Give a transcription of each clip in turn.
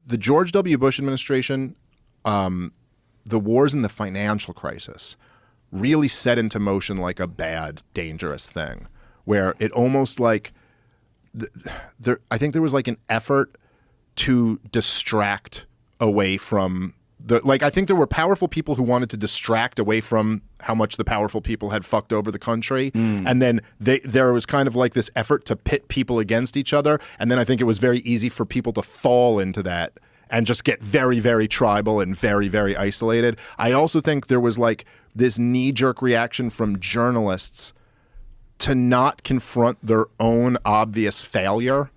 the George W. Bush administration, the wars and the financial crisis really set into motion like a bad, dangerous thing, where it almost like I think there was like an effort to distract away from I think there were powerful people who wanted to distract away from how much the powerful people had fucked over the country. And then there was kind of like this effort to pit people against each other. And then I think it was very easy for people to fall into that and just get very, very tribal and very, very isolated. I also think there was like this knee-jerk reaction from journalists to not confront their own obvious failure.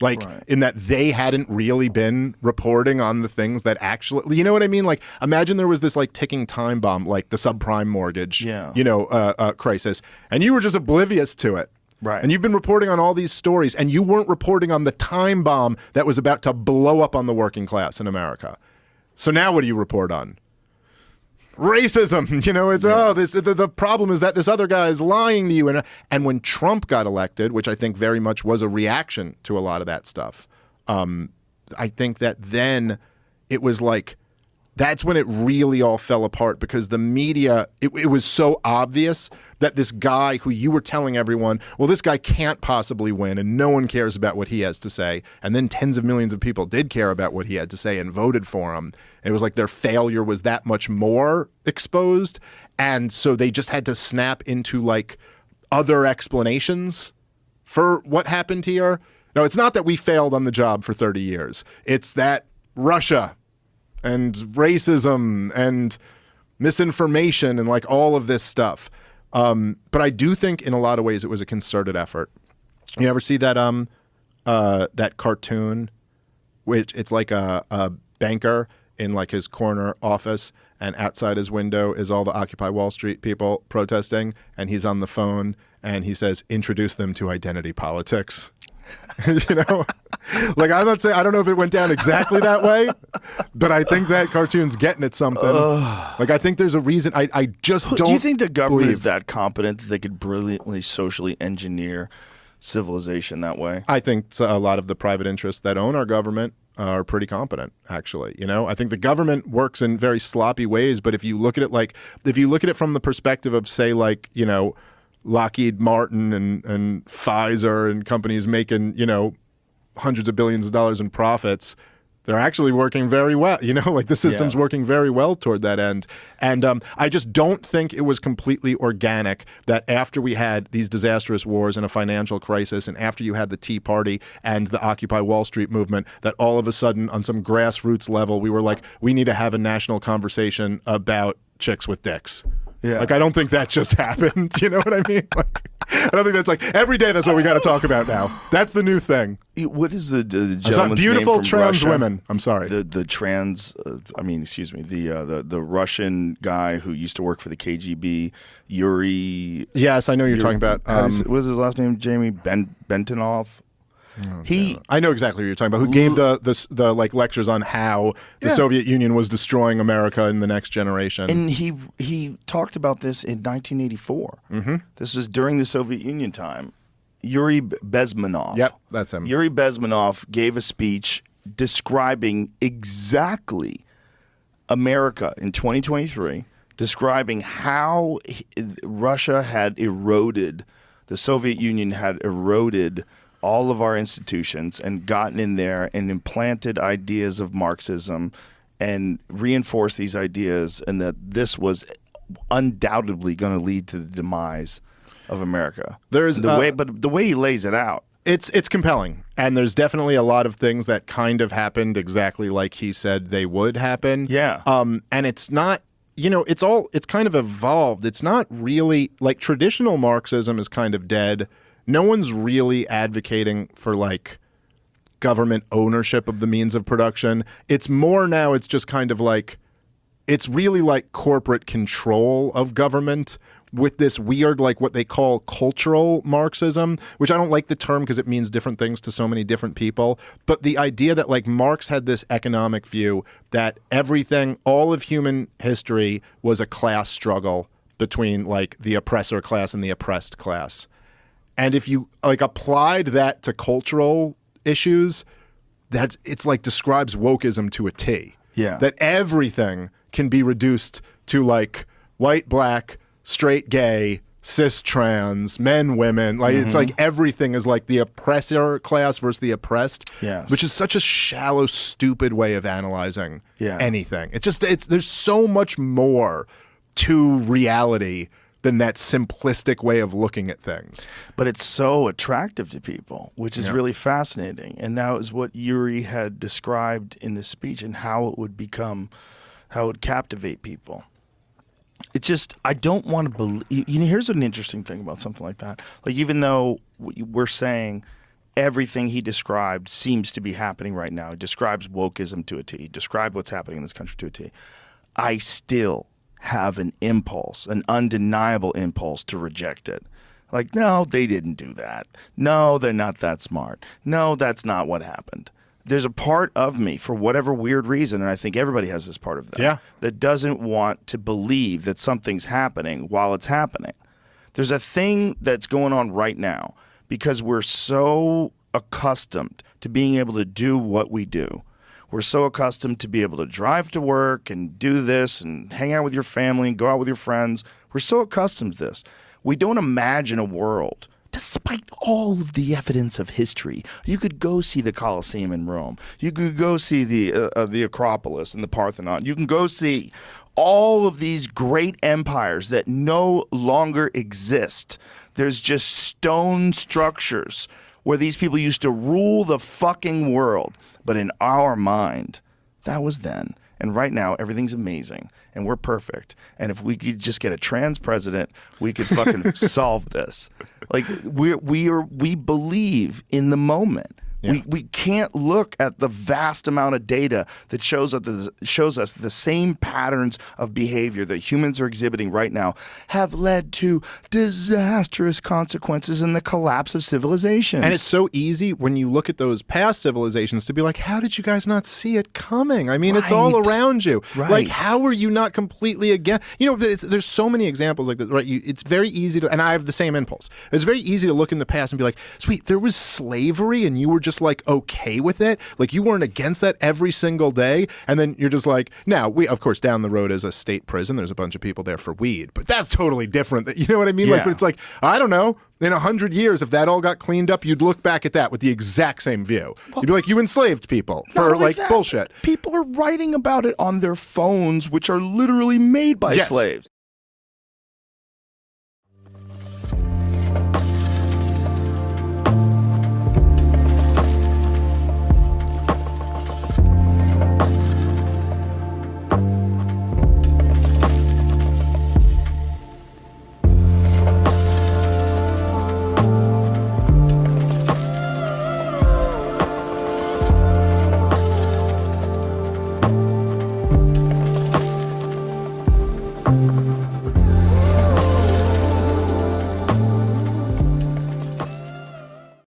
Like, in that they hadn't really been reporting on the things that actually, you know what I mean? Like, imagine there was this like ticking time bomb, like the subprime mortgage, crisis, and you were just oblivious to it. Right. And you've been reporting on all these stories, and you weren't reporting on the time bomb that was about to blow up on the working class in America. So now what do you report on? Racism, it's the problem is that this other guy is lying to you. And when Trump got elected, which I think very much was a reaction to a lot of that stuff, I think that then it was like, that's when it really all fell apart, because the media, it was so obvious that this guy who you were telling everyone, well, this guy can't possibly win and no one cares about what he has to say. And then tens of millions of people did care about what he had to say and voted for him. It was like their failure was that much more exposed. And so they just had to snap into like other explanations for what happened here. No, it's not that we failed on the job for 30 years. It's that Russia and racism and misinformation and like all of this stuff. But I do think in a lot of ways it was a concerted effort. You ever see that that cartoon, which it's like a banker in like his corner office, and outside his window is all the Occupy Wall Street people protesting, and he's on the phone and he says, "Introduce them to identity politics." You know, like I'm not saying, I don't know if it went down exactly that way, but I think that cartoon's getting at something. Like I think there's a reason. I just don't. Do you think the government is that competent that they could brilliantly socially engineer civilization that way? I think a lot of the private interests that own our government are pretty competent, actually. You know, I think the government works in very sloppy ways, but if you look at it from the perspective of, say, like, you know, Lockheed Martin and Pfizer and companies making, you know, hundreds of billions of dollars in profits, they're actually working very well. You know, like the system's working very well toward that end. And I just don't think it was completely organic that after we had these disastrous wars and a financial crisis, and after you had the Tea Party and the Occupy Wall Street movement, that all of a sudden on some grassroots level, we were like, we need to have a national conversation about chicks with dicks. Yeah. Like, I don't think that just happened. You know what I mean? Like, I don't think that's like every day that's what we got to talk about now. That's the new thing. What is the gentleman's beautiful name from trans Russia? women. I'm sorry. The Russian guy who used to work for the KGB, Yuri. Yes, I know you're talking about. What is his last name? Jamie Bentonov. I know exactly what you're talking about. Who gave the like lectures on how the Soviet Union was destroying America in the next generation? And he talked about this in 1984. Mm-hmm. This was during the Soviet Union time. Yuri Bezmenov. Yep, that's him. Yuri Bezmenov gave a speech describing exactly America in 2023, describing how Russia had eroded, the Soviet Union had eroded all of our institutions and gotten in there and implanted ideas of Marxism and reinforced these ideas, and that this was undoubtedly going to lead to the demise of America. There's but the way he lays it out, it's compelling, and there's definitely a lot of things that kind of happened exactly like he said they would happen. Yeah. And it's not, you know, it's kind of evolved. It's not really like traditional Marxism is kind of dead. No one's really advocating for like government ownership of the means of production. It's more now, it's just kind of like, it's really like corporate control of government with this weird, like what they call cultural Marxism, which I don't like the term because it means different things to so many different people. But the idea that like Marx had this economic view that everything, all of human history was a class struggle between like the oppressor class and the oppressed class. And if you like applied that to cultural issues, it's like describes wokeism to a T. Yeah. That everything can be reduced to like white, black, straight, gay, cis, trans, men, women. Like it's like everything is like the oppressor class versus the oppressed. Yes. Which is such a shallow, stupid way of analyzing anything. There's so much more to reality than that simplistic way of looking at things. But it's so attractive to people, which is really fascinating. And that was what Yuri had described in this speech, and how it would captivate people. It's just, I don't want to believe, here's an interesting thing about something like that. Like, even though we're saying everything he described seems to be happening right now, he describes wokeism to a T, he described what's happening in this country to a T, I still have an impulse, an undeniable impulse to reject it. Like, no, they didn't do that. No, they're not that smart. No, that's not what happened. There's a part of me, for whatever weird reason, and I think everybody has this part of that, that doesn't want to believe that something's happening while it's happening. There's a thing that's going on right now because we're so accustomed to being able to do what we do. We're so accustomed to be able to drive to work and do this and hang out with your family and go out with your friends. We're so accustomed to this. We don't imagine a world, despite all of the evidence of history. You could go see the Colosseum in Rome. You could go see the Acropolis and the Parthenon. You can go see all of these great empires that no longer exist. There's just stone structures where these people used to rule the fucking world. But in our mind, that was then. And right now, everything's amazing, and we're perfect. And if we could just get a trans president, we could fucking solve this. Like, we believe in the moment. Yeah. We can't look at the vast amount of data that shows us the same patterns of behavior that humans are exhibiting right now have led to disastrous consequences in the collapse of civilizations. And it's so easy when you look at those past civilizations to be like, how did you guys not see it coming? I mean, it's all around you. Right. Like, how are you not completely against? There's so many examples like that, right? It's very easy to, and I have the same impulse. It's very easy to look in the past and be like, sweet, there was slavery and you were just like okay with it. Like, you weren't against that every single day. And then you're just like, now, of course, down the road is a state prison. There's a bunch of people there for weed, but that's totally different. You know what I mean? Yeah. Like, but it's like, I don't know. In 100 years, if that all got cleaned up, you'd look back at that with the exact same view. You'd be like, you enslaved people for like bullshit. People are writing about it on their phones, which are literally made by slaves.